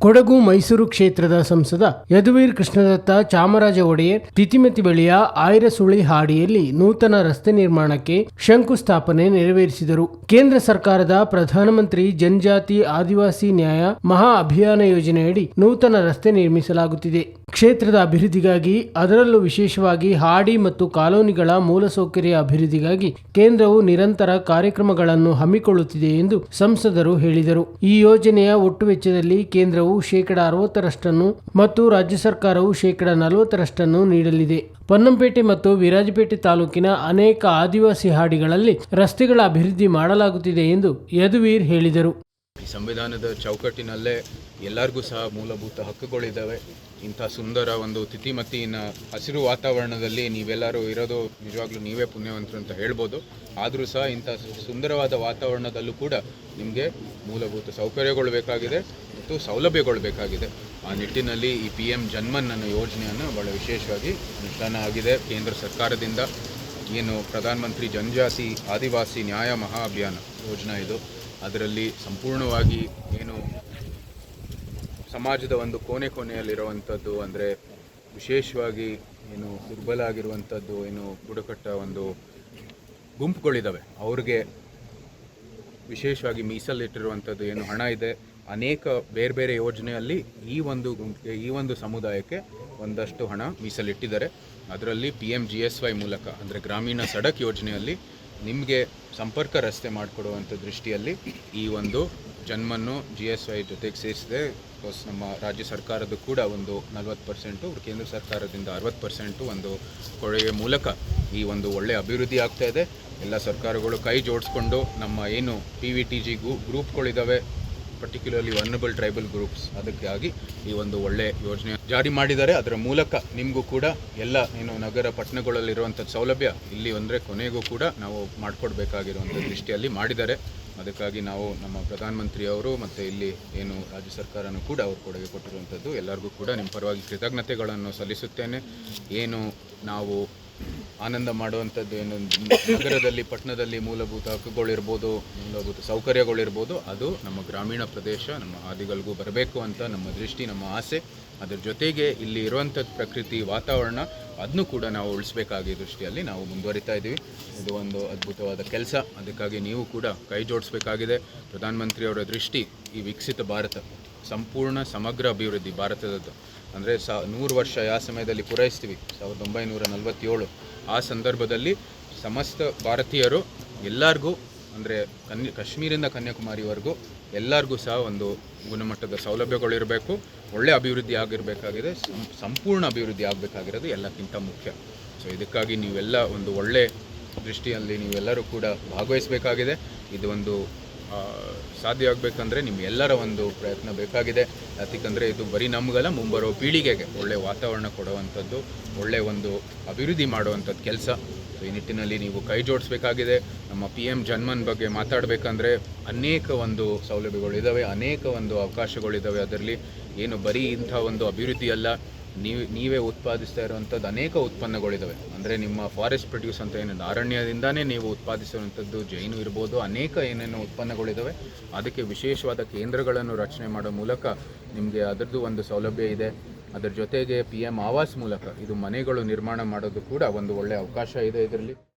ಕೊಡಗು ಮೈಸೂರು ಕ್ಷೇತ್ರದ ಸಂಸದ ಯದುವೀರ್ ಕೃಷ್ಣದತ್ತ ಚಾಮರಾಜ ಒಡೆಯರ್ ತಿತಿಮತಿ ಬಳಿಯ ಆಯ್ರಸುಳಿ ಹಾಡಿಯಲ್ಲಿ ನೂತನ ರಸ್ತೆ ನಿರ್ಮಾಣಕ್ಕೆ ಶಂಕುಸ್ಥಾಪನೆ ನೆರವೇರಿಸಿದರು. ಕೇಂದ್ರ ಸರ್ಕಾರದ ಪ್ರಧಾನಮಂತ್ರಿ ಜನಜಾತಿ ಆದಿವಾಸಿ ನ್ಯಾಯ ಮಹಾ ಅಭಿಯಾನ ಯೋಜನೆಯಡಿ ನೂತನ ರಸ್ತೆ ನಿರ್ಮಿಸಲಾಗುತ್ತಿದೆ. ಕ್ಷೇತ್ರದ ಅಭಿವೃದ್ಧಿಗಾಗಿ, ಅದರಲ್ಲೂ ವಿಶೇಷವಾಗಿ ಹಾಡಿ ಮತ್ತು ಕಾಲೋನಿಗಳ ಮೂಲಸೌಕರ್ಯ ಅಭಿವೃದ್ಧಿಗಾಗಿ ಕೇಂದ್ರವು ನಿರಂತರ ಕಾರ್ಯಕ್ರಮಗಳನ್ನು ಹಮ್ಮಿಕೊಳ್ಳುತ್ತಿದೆ ಎಂದು ಸಂಸದರು ಹೇಳಿದರು. ಈ ಯೋಜನೆಯ ಒಟ್ಟು ವೆಚ್ಚದಲ್ಲಿ ಕೇಂದ್ರವು ಶೇಕಡಾ 60ರಷ್ಟನ್ನು ಮತ್ತು ರಾಜ್ಯ ಸರ್ಕಾರವು ಶೇಕಡಾ 40ರಷ್ಟನ್ನು ನೀಡಲಿದೆ. ಪೊನ್ನಂಪೇಟೆ ಮತ್ತು ವಿರಾಜಪೇಟೆ ತಾಲೂಕಿನ ಅನೇಕ ಆದಿವಾಸಿ ಹಾಡಿಗಳಲ್ಲಿ ರಸ್ತೆಗಳ ಅಭಿವೃದ್ಧಿ ಮಾಡಲಾಗುತ್ತಿದೆ ಎಂದು ಯದುವೀರ್ ಹೇಳಿದರು. ಸಂವಿಧಾನದ ಚೌಕಟ್ಟಿನಲ್ಲೇ ಎಲ್ಲರಿಗೂ ಸಹ ಮೂಲಭೂತ ಹಕ್ಕುಗಳಿದ್ದಾವೆ. ಇಂಥ ಸುಂದರ ಒಂದು ತಿಥಿಮತಿನ ಹಸಿರು ವಾತಾವರಣದಲ್ಲಿ ನೀವೆಲ್ಲರೂ ಇರೋದು ನಿಜವಾಗ್ಲೂ ನೀವೇ ಪುಣ್ಯವಂತರು ಅಂತ ಹೇಳ್ಬೋದು. ಆದರೂ ಸಹ ಇಂಥ ಸುಂದರವಾದ ವಾತಾವರಣದಲ್ಲೂ ಕೂಡ ನಿಮಗೆ ಮೂಲಭೂತ ಸೌಕರ್ಯಗಳು ಬೇಕಾಗಿದೆ ಮತ್ತು ಸೌಲಭ್ಯಗಳು ಬೇಕಾಗಿದೆ. ಆ ನಿಟ್ಟಿನಲ್ಲಿ ಈ PM ಜನ್ಮನ್ ಅನ್ನೋ ಯೋಜನೆಯನ್ನು ಭಾಳ ವಿಶೇಷವಾಗಿ ಅನುಷ್ಠಾನ ಆಗಿದೆ. ಕೇಂದ್ರ ಸರ್ಕಾರದಿಂದ ಏನು ಪ್ರಧಾನಮಂತ್ರಿ ಜನಜಾತಿ ಆದಿವಾಸಿ ನ್ಯಾಯ ಮಹಾ ಅಭಿಯಾನ ಯೋಜನೆ ಇದು, ಅದರಲ್ಲಿ ಸಂಪೂರ್ಣವಾಗಿ ಏನು ಸಮಾಜದ ಒಂದು ಕೊನೆಯಲ್ಲಿರುವಂಥದ್ದು, ಅಂದರೆ ವಿಶೇಷವಾಗಿ ಏನು ದುರ್ಬಲ ಆಗಿರುವಂಥದ್ದು, ಏನು ಬುಡಕಟ್ಟ ಒಂದು ಗುಂಪುಗಳಿದ್ದಾವೆ, ಅವ್ರಿಗೆ ವಿಶೇಷವಾಗಿ ಮೀಸಲಿಟ್ಟಿರುವಂಥದ್ದು ಏನು ಹಣ ಇದೆ. ಅನೇಕ ಬೇರೆ ಬೇರೆ ಯೋಜನೆಯಲ್ಲಿ ಈ ಒಂದು ಗುಂಪಿಗೆ, ಈ ಒಂದು ಸಮುದಾಯಕ್ಕೆ ಒಂದಷ್ಟು ಹಣ ಮೀಸಲಿಟ್ಟಿದ್ದಾರೆ. ಅದರಲ್ಲಿ PMGSY ಮೂಲಕ, ಅಂದರೆ ಗ್ರಾಮೀಣ ಸಡಕ್ ಯೋಜನೆಯಲ್ಲಿ ನಿಮಗೆ ಸಂಪರ್ಕ ರಸ್ತೆ ಮಾಡಿಕೊಡುವಂಥ ದೃಷ್ಟಿಯಲ್ಲಿ ಈ ಒಂದು ಜನ್ಮನ್ನು GSY ಜೊತೆಗೆ ಸೇರಿಸಿದೆ. ಪ್ಲಸ್ ನಮ್ಮ ರಾಜ್ಯ ಸರ್ಕಾರದ ಕೂಡ ಒಂದು 40%, ಕೇಂದ್ರ ಸರ್ಕಾರದಿಂದ 60% ಒಂದು ಕೊಡುಗೆ ಮೂಲಕ ಈ ಒಂದು ಒಳ್ಳೆಯ ಅಭಿವೃದ್ಧಿ ಆಗ್ತಾ ಇದೆ. ಎಲ್ಲ ಸರ್ಕಾರಗಳು ಕೈ ಜೋಡಿಸ್ಕೊಂಡು ನಮ್ಮ ಏನು PVTG ಗ್ರೂಪ್ಗಳಿದ್ದಾವೆ, ಪರ್ಟಿಕ್ಯುಲರ್ಲಿ ವರ್ನಬಲ್ ಟ್ರೈಬಲ್ ಗ್ರೂಪ್ಸ್, ಅದಕ್ಕಾಗಿ ಈ ಒಂದು ಒಳ್ಳೆ ಯೋಜನೆ ಜಾರಿ ಮಾಡಿದ್ದಾರೆ. ಅದರ ಮೂಲಕ ನಿಮಗೂ ಕೂಡ ಎಲ್ಲ ಏನು ನಗರ ಪಟ್ಟಣಗಳಲ್ಲಿರುವಂಥ ಸೌಲಭ್ಯ ಇಲ್ಲಿ ಅಂದರೆ ಕೊನೆಗೂ ಕೂಡ ನಾವು ಮಾಡಿಕೊಡ್ಬೇಕಾಗಿರುವಂಥ ದೃಷ್ಟಿಯಲ್ಲಿ ಮಾಡಿದ್ದಾರೆ. ಅದಕ್ಕಾಗಿ ನಾವು ನಮ್ಮ ಪ್ರಧಾನಮಂತ್ರಿಯವರು ಮತ್ತು ಇಲ್ಲಿ ಏನು ರಾಜ್ಯ ಸರ್ಕಾರನೂ ಕೂಡ ಅವರು ಕೊಡುಗೆ ಕೊಟ್ಟಿರುವಂಥದ್ದು, ಎಲ್ಲರಿಗೂ ಕೂಡ ನಿಮ್ಮ ಪರವಾಗಿ ಕೃತಜ್ಞತೆಗಳನ್ನು ಸಲ್ಲಿಸುತ್ತೇನೆ. ಏನು ನಾವು ಆನಂದ ಮಾಡುವಂಥದ್ದು ಏನು ನಗರದಲ್ಲಿ ಪಟ್ಟಣದಲ್ಲಿ ಮೂಲಭೂತ ಹಕ್ಕುಗಳಿರ್ಬೋದು, ಮೂಲಭೂತ ಸೌಕರ್ಯಗಳಿರ್ಬೋದು, ಅದು ನಮ್ಮ ಗ್ರಾಮೀಣ ಪ್ರದೇಶ ನಮ್ಮ ಆದಿಗಳಿಗೂ ಬರಬೇಕು ಅಂತ ನಮ್ಮ ದೃಷ್ಟಿ, ನಮ್ಮ ಆಸೆ. ಅದರ ಜೊತೆಗೆ ಇಲ್ಲಿ ಇರುವಂಥದ್ದು ಪ್ರಕೃತಿ ವಾತಾವರಣ, ಅದನ್ನು ಕೂಡ ನಾವು ಉಳಿಸ್ಬೇಕಾಗಿ ದೃಷ್ಟಿಯಲ್ಲಿ ನಾವು ಮುಂದುವರಿತಾ ಇದ್ದೀವಿ. ಇದು ಒಂದು ಅದ್ಭುತವಾದ ಕೆಲಸ. ಅದಕ್ಕಾಗಿ ನೀವು ಕೂಡ ಕೈ ಜೋಡಿಸ್ಬೇಕಾಗಿದೆ. ಪ್ರಧಾನಮಂತ್ರಿಯವರ ದೃಷ್ಟಿ ಈ ವಿಕಸಿತ ಭಾರತ, ಸಂಪೂರ್ಣ ಸಮಗ್ರ ಅಭಿವೃದ್ಧಿ ಭಾರತದದ್ದು. ಅಂದರೆ 100 ವರ್ಷ ಯಾವ ಸಮಯದಲ್ಲಿ ಪೂರೈಸ್ತೀವಿ, 1947, ಆ ಸಂದರ್ಭದಲ್ಲಿ ಸಮಸ್ತ ಭಾರತೀಯರು ಎಲ್ಲರಿಗೂ, ಅಂದರೆ ಕಾಶ್ಮೀರಿಂದ ಕನ್ಯಾಕುಮಾರಿವರೆಗೂ ಎಲ್ಲರಿಗೂ ಸಹ ಒಂದು ಗುಣಮಟ್ಟದ ಸೌಲಭ್ಯಗಳಿರಬೇಕು, ಒಳ್ಳೆಯ ಅಭಿವೃದ್ಧಿ ಆಗಿರಬೇಕಾಗಿದೆ, ಸಂಪೂರ್ಣ ಅಭಿವೃದ್ಧಿ ಆಗಬೇಕಾಗಿರೋದು ಎಲ್ಲಕ್ಕಿಂತ ಮುಖ್ಯ. ಸೊ ಇದಕ್ಕಾಗಿ ನೀವೆಲ್ಲ ಒಂದು ಒಳ್ಳೆ ದೃಷ್ಟಿಯಲ್ಲಿ ನೀವೆಲ್ಲರೂ ಕೂಡ ಭಾಗವಹಿಸಬೇಕಾಗಿದೆ. ಇದು ಒಂದು ಸಾಧ್ಯ ಆಗಬೇಕಂದ್ರೆ ನಿಮ್ಮೆಲ್ಲರ ಒಂದು ಪ್ರಯತ್ನ ಬೇಕಾಗಿದೆ. ಯಾಕಂದರೆ ಇದು ಬರೀ ನಮಗಲ್ಲ, ಮುಂಬರೋ ಪೀಳಿಗೆಗೆ ಒಳ್ಳೆಯ ವಾತಾವರಣ ಕೊಡುವಂಥದ್ದು, ಒಳ್ಳೆಯ ಒಂದು ಅಭಿವೃದ್ಧಿ ಮಾಡುವಂಥದ್ದು ಕೆಲಸ. ಸೊ ಈ ನಿಟ್ಟಿನಲ್ಲಿ ನೀವು ಕೈ ಜೋಡಿಸ್ಬೇಕಾಗಿದೆ. ನಮ್ಮ PM ಜನ್ಮನ್ ಬಗ್ಗೆ ಮಾತಾಡಬೇಕಂದ್ರೆ ಅನೇಕ ಒಂದು ಸೌಲಭ್ಯಗಳಿದ್ದಾವೆ, ಅನೇಕ ಒಂದು ಅವಕಾಶಗಳಿದ್ದಾವೆ. ಅದರಲ್ಲಿ ಏನು ಬರೀ ಇಂಥ ಒಂದು ಅಭಿವೃದ್ಧಿ ಅಲ್ಲ, ನೀವೇ ಉತ್ಪಾದಿಸ್ತಾ ಇರುವಂಥದ್ದು ಅನೇಕ ಉತ್ಪನ್ನಗಳಿದ್ದಾವೆ. ಅಂದರೆ ನಿಮ್ಮ ಫಾರೆಸ್ಟ್ ಪ್ರೊಡ್ಯೂಸ್ ಅಂತ ಏನು ಅರಣ್ಯದಿಂದನೇ ನೀವು ಉತ್ಪಾದಿಸುವಂಥದ್ದು ಜೈನು ಇರ್ಬೋದು, ಅನೇಕ ಏನೇನೋ ಉತ್ಪನ್ನಗಳಿದ್ದಾವೆ. ಅದಕ್ಕೆ ವಿಶೇಷವಾದ ಕೇಂದ್ರಗಳನ್ನು ರಚನೆ ಮಾಡೋ ಮೂಲಕ ನಿಮಗೆ ಅದರದ್ದು ಒಂದು ಸೌಲಭ್ಯ ಇದೆ. ಅದರ ಜೊತೆಗೆ PM ಆವಾಸ್ ಮೂಲಕ ಇದು ಮನೆಗಳು ನಿರ್ಮಾಣ ಮಾಡೋದು ಕೂಡ ಒಂದು ಒಳ್ಳೆಯ ಅವಕಾಶ ಇದೆ ಇದರಲ್ಲಿ.